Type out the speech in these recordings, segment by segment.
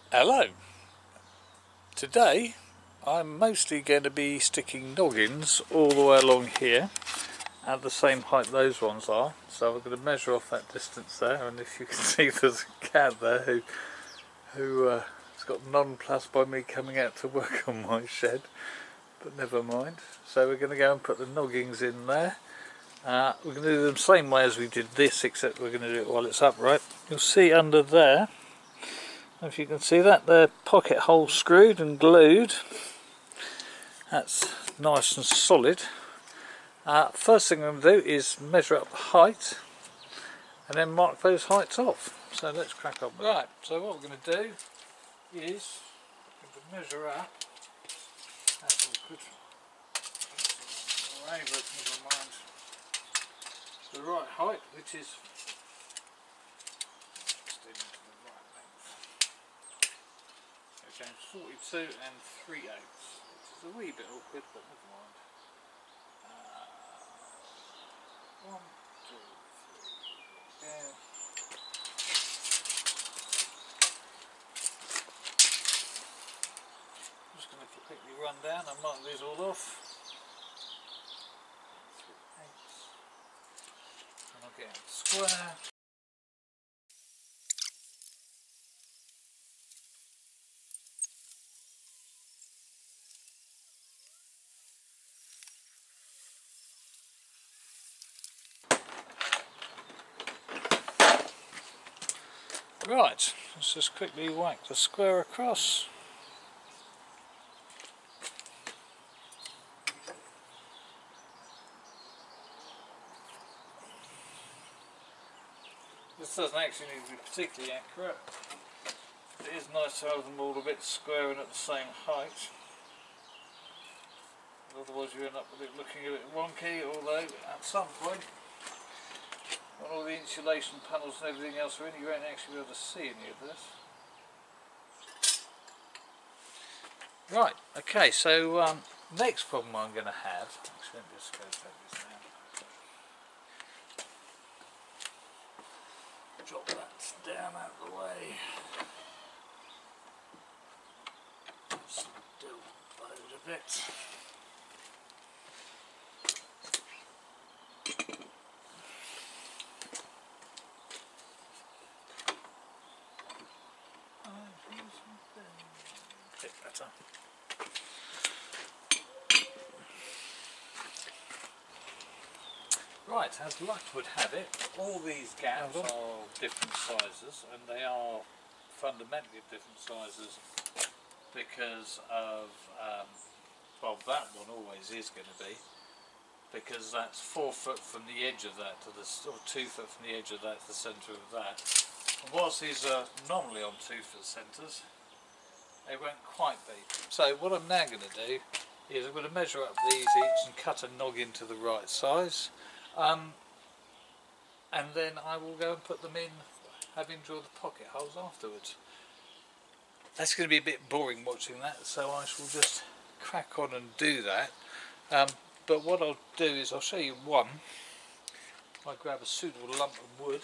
Hello. Today I'm mostly going to be sticking noggins all the way along here at the same height those ones are. So I'm going to measure off that distance there, and if you can see there's a cat there who has got nonplussed by me coming out to work on my shed, but never mind. So we're going to go and put the noggins in there. We're going to do them the same way as we did this, except we're going to do it while it's upright. You'll see under there, if you can see that, they're pocket holes screwed and glued. That's nice and solid. First thing I'm going to do is measure up the height and then mark those heights off. So let's crack on. Right, so what we're going to do is measure up. That's awkward. Alright, but never mind. The right height, which is okay, 42 and 3/8, which is a wee bit awkward, but never mind. 1, 2, 3, yeah. I'm just going to quickly run down and mark these all off. 3/8, and I'll get out the square. Right, let's just quickly whack the square across. This doesn't actually need to be particularly accurate. It is nice to have them all a bit square and at the same height. Otherwise you end up with it looking a bit wonky, although at some point, when all the insulation panels and everything else are in, you won't actually be able to see any of this. Right, okay, so next problem I'm going to have, actually let me just go take this down. Drop that down out of the way. Still load a bit. Bit better. Right, as luck would have it, all these gaps are different sizes, and they are fundamentally different sizes because of, well, that one always is going to be, because that's 4 foot from the edge of that to the, or 2 foot from the edge of that to the centre of that. And whilst these are normally on 2 foot centres, they won't quite be. So what I'm now going to do is I'm going to measure up these each and cut a noggin to the right size, and then I will go and put them in, having drawn the pocket holes afterwards. That's going to be a bit boring watching that, so I shall just crack on and do that. But what I'll do is I'll show you one. I grab a suitable lump of wood.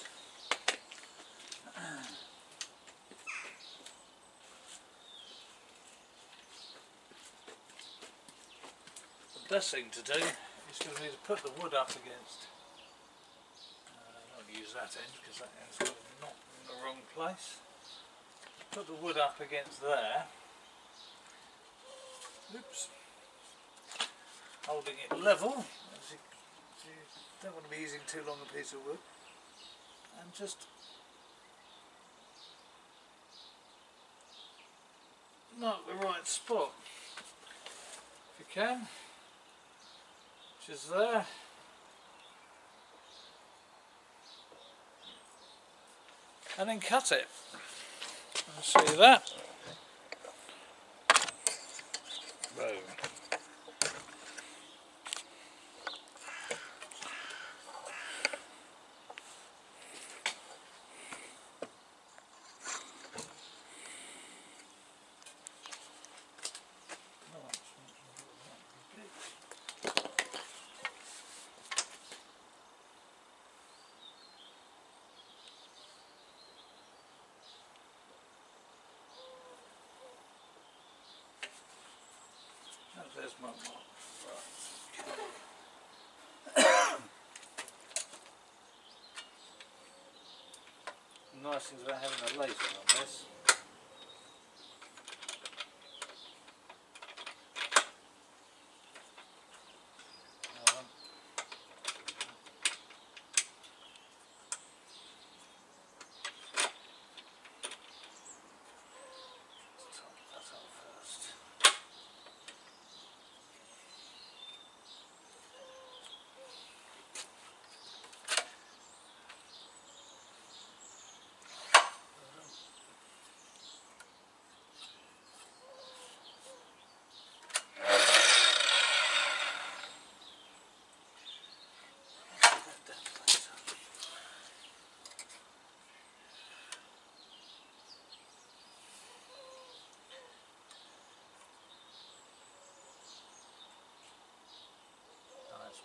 The best thing to do is going to be to put the wood up against, I'll use that end because that end's got a knot in the wrong place. Put the wood up against there, oops, holding it level, as you don't want to be using too long a piece of wood, and just mark the right spot if you can, which is there. And then cut it. I'll show you that. Boom. nice things about having a laser on this.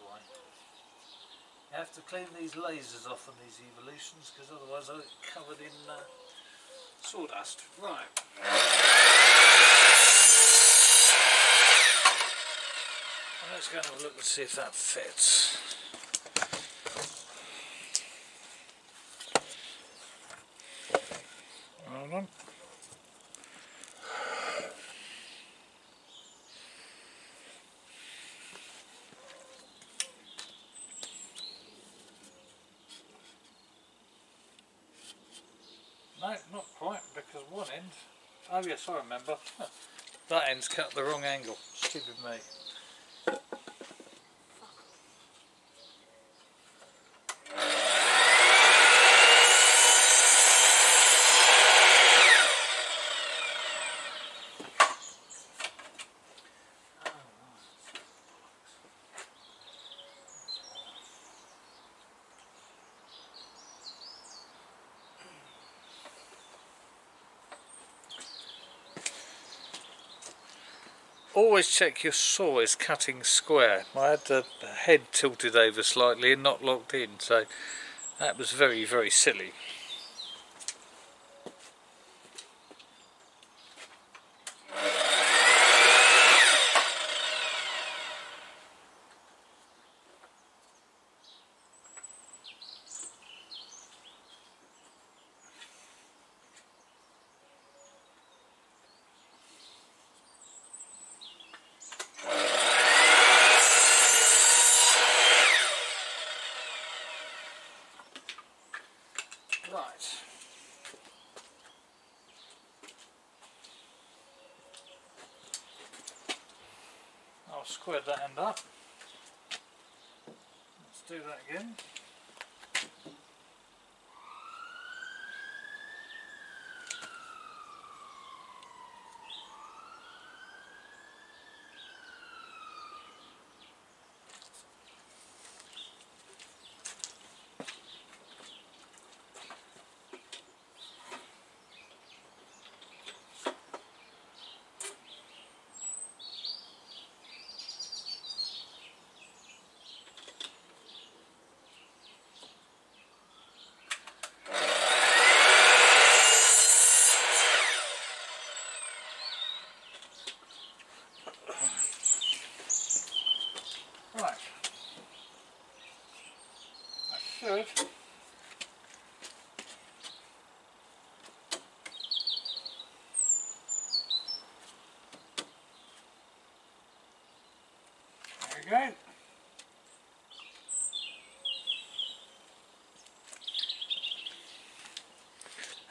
Why. You have to clean these lasers off on these evolutions because otherwise I'll get covered in sawdust. Right. Well, let's go and have a look and see if that fits. Hold on. No, not quite, because one end, oh yes, I remember, that end's cut the wrong angle. Stupid me. Always check your saw is cutting square. I had the head tilted over slightly and not locked in, so that was very, very silly. Right. I'll square that end up. Let's do that again. Right. That should. There we go.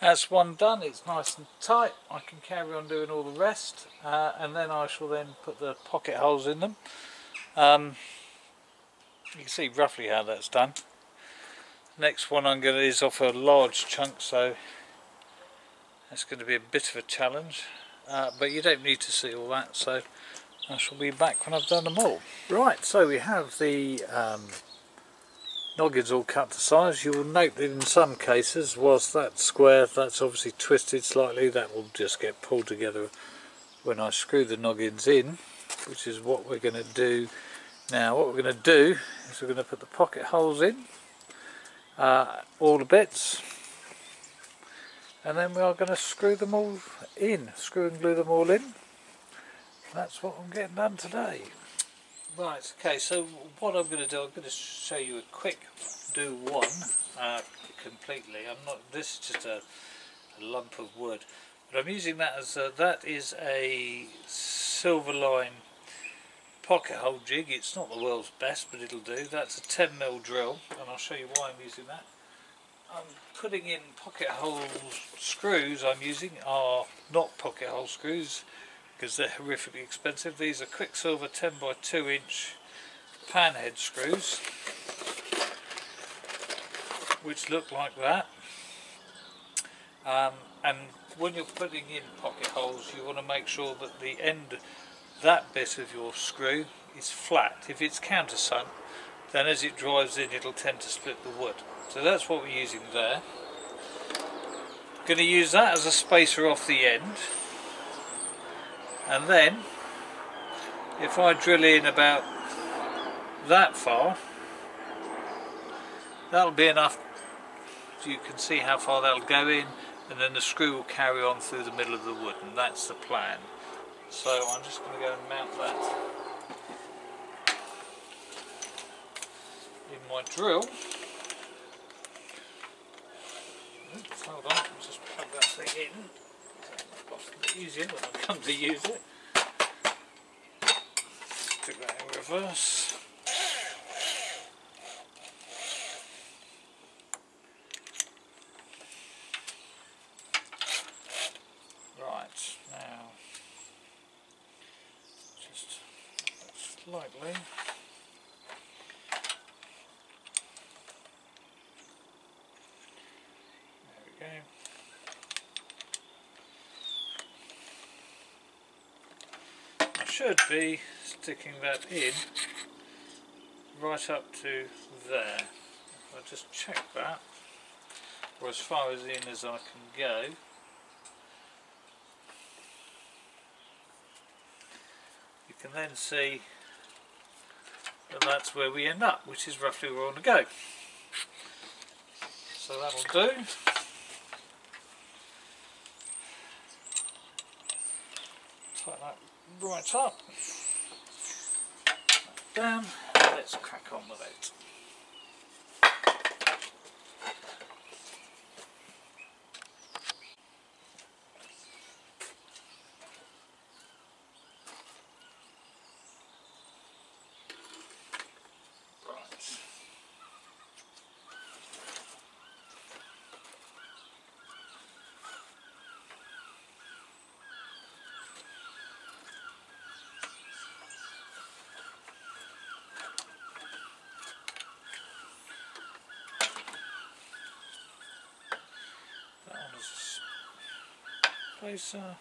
That's one done, it's nice and tight. I can carry on doing all the rest, and then I shall then put the pocket holes in them. You can see roughly how that's done. Next one I'm going to is off a large chunk, so that's going to be a bit of a challenge, but you don't need to see all that, so I shall be back when I've done them all. Right, so we have the noggins all cut to size. You will note that in some cases, whilst that's square, that's obviously twisted slightly. That will just get pulled together when I screw the noggins in, which is what we're going to do now. What we're going to do is we're going to put the pocket holes in, all the bits, and then we are going to screw them all in, screw and glue them all in. That's what I'm getting done today. Right, okay, so what I'm going to do, I'm going to show you a quick do one completely. I'm not. This is just a lump of wood, but I'm using that as that is a silver line pocket hole jig. It's not the world's best, but it'll do. That's a 10mm drill, and I'll show you why I'm using that. I'm putting in pocket hole screws. I'm using are not pocket hole screws because they're horrifically expensive. These are Quicksilver 10x2 inch pan head screws, which look like that. And when you're putting in pocket holes, you want to make sure that the end, that bit of your screw, is flat. If it's countersunk, then as it drives in, it'll tend to split the wood. So that's what we're using there. Going to use that as a spacer off the end, and then if I drill in about that far, that'll be enough. So you can see how far that'll go in, and then the screw will carry on through the middle of the wood, and that's the plan. So I'm just going to go and mount that in my drill. Oops, hold on, I'll just plug that thing in. It's a bit easier when I come to use it. Stick that in reverse. Right, now just slightly. There we go. I should be sticking that in right up to there. I'll just check that, or as far as in as I can go. You can then see that that's where we end up, which is roughly where I want to go. So that'll do. Tighten that right up, down, and let's crack on with it. Spacer.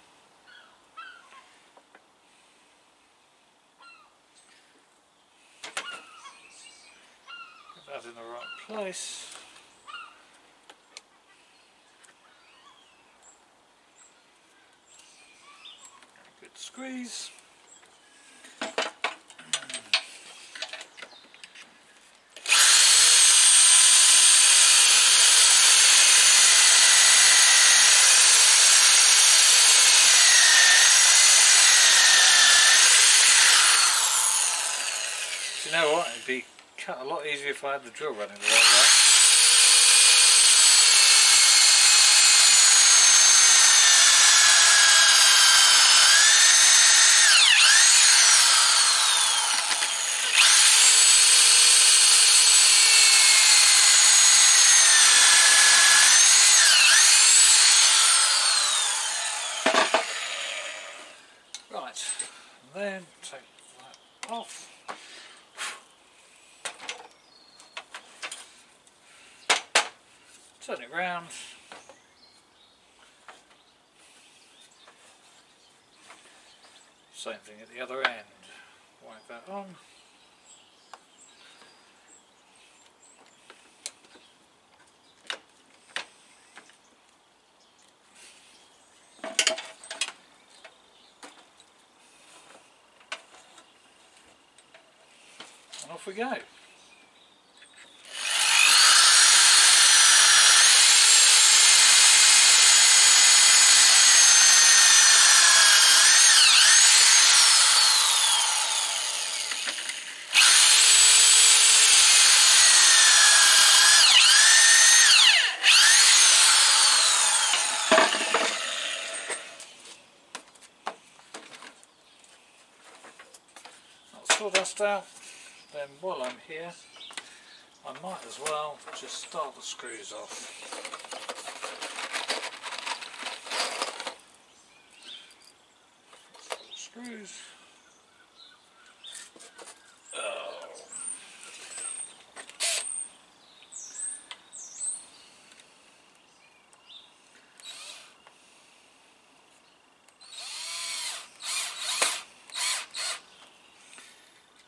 Get that in the right place. Good squeeze. You know what, it'd be cut a lot easier if I had the drill running the right way. Right, and then take that off. Turn it round. Same thing at the other end. Wipe that on. And off we go. rust out, then while I'm here I might as well just start the screws off. Screws. Oh.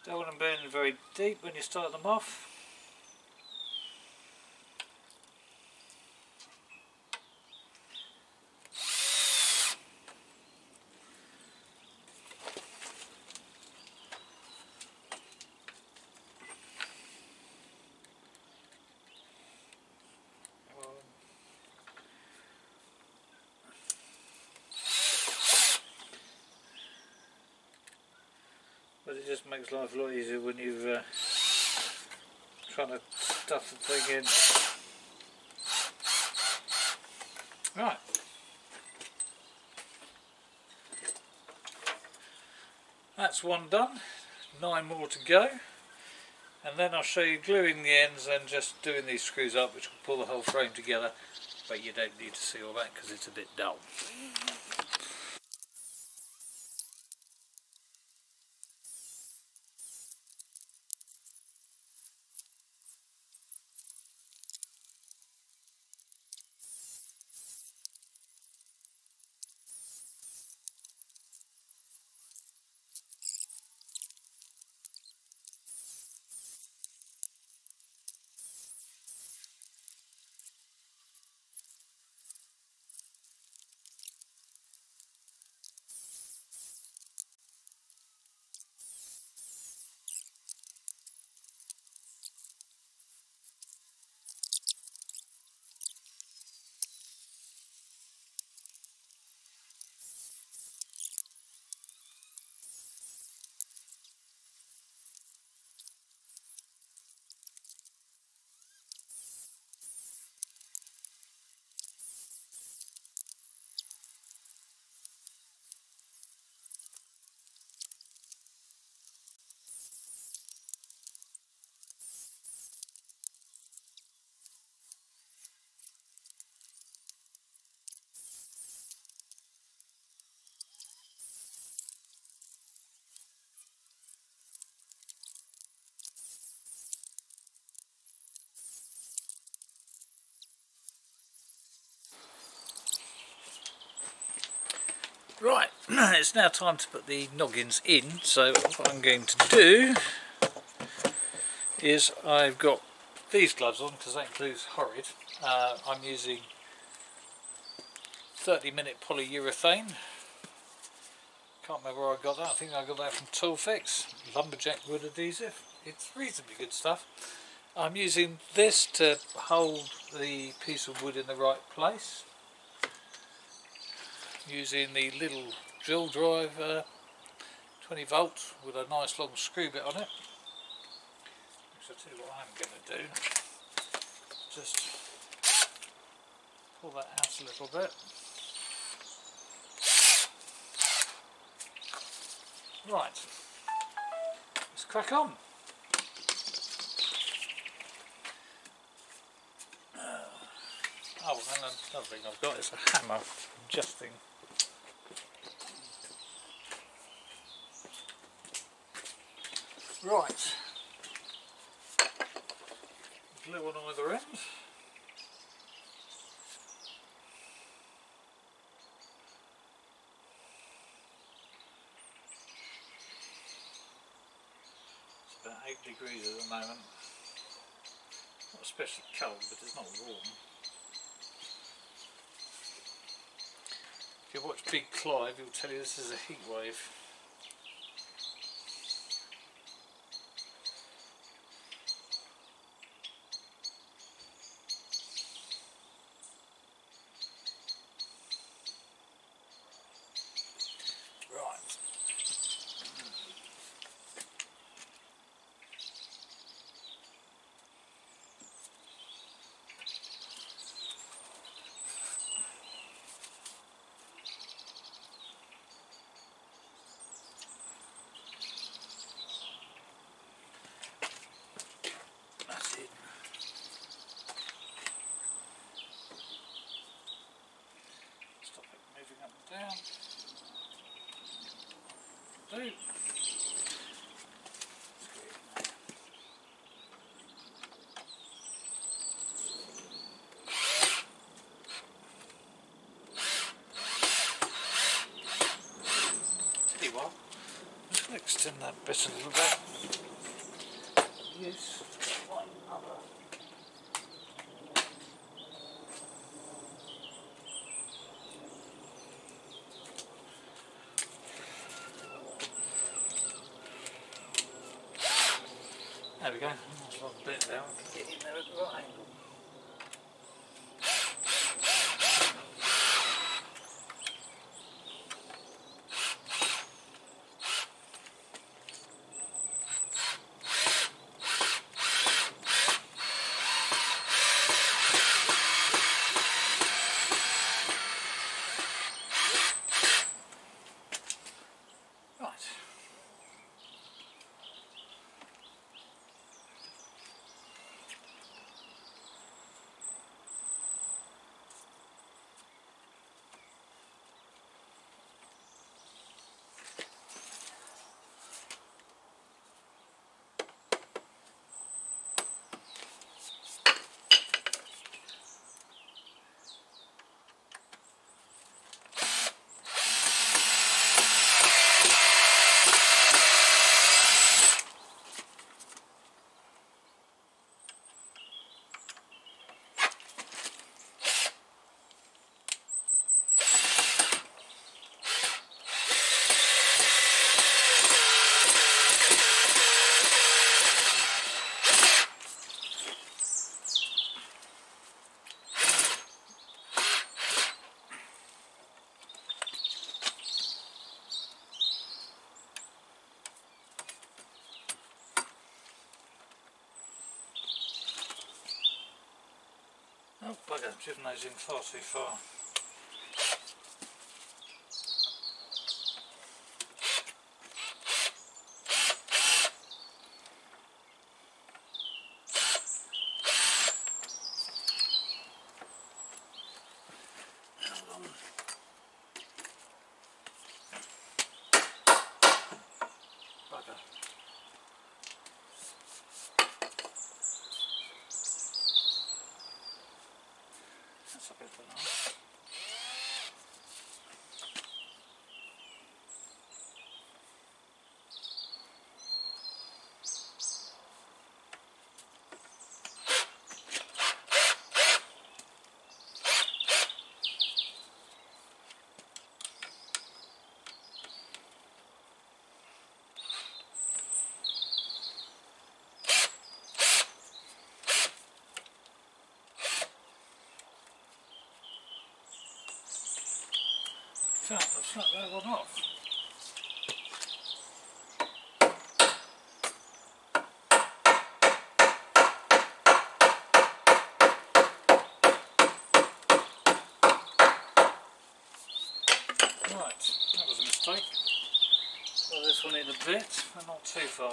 Don't want them burning very deep when you start them off. But it just makes life a lot easier when you're trying to stuff the thing in. Right. That's one done. 9 more to go. And then I'll show you gluing the ends and just doing these screws up, which will pull the whole frame together. But you don't need to see all that because it's a bit dull. Right, it's now time to put the noggins in, so what I'm going to do is I've got these gloves on because that glue's horrid. I'm using 30-minute polyurethane. Can't remember where I got that. I think I got that from Toolfix, lumberjack wood adhesive. It's reasonably good stuff. I'm using this to hold the piece of wood in the right place, using the little drill drive 20 volts with a nice long screw bit on it. So I'll tell you what I'm going to do, just pull that out a little bit. Right, let's crack on. Oh, and another thing I've got is a hammer adjusting. Right, glue on either end. It's about 8 degrees at the moment. Not especially cold, but it's not warm. If you watch Big Clive, he'll tell you this is a heat wave. twisting that bit a little bit. Use my other. There we go. That's a bit there. I can get in there at the right angle. Oh bugger, I've driven those in far too far. Bugger. That's a bit banana. So, I've shut that one off. Right, that was a mistake. Well, this one in a bit, but not too far.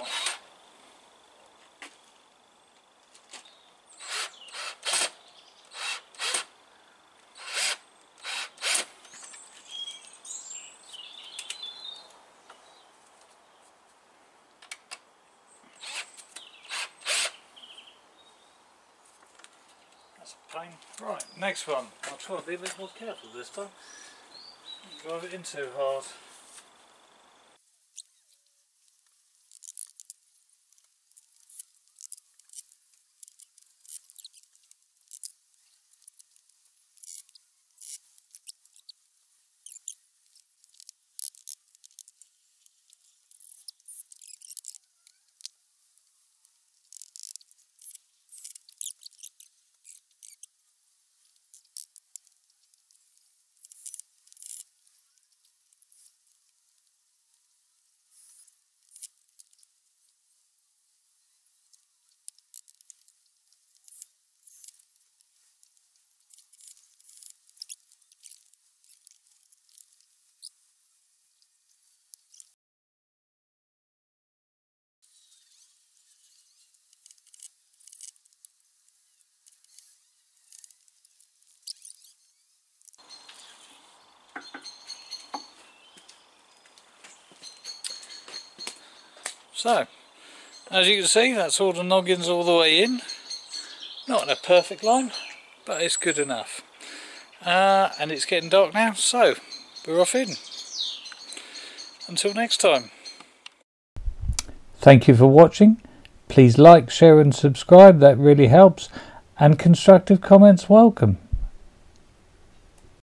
Pain. Right, next one. I'll try and be a bit more careful this time. Drive it in too hard. So, as you can see, that's all the noggins all the way in. Not in a perfect line, but it's good enough. And it's getting dark now, so we're off in. Until next time. Thank you for watching. Please like, share and subscribe, that really helps, and constructive comments welcome.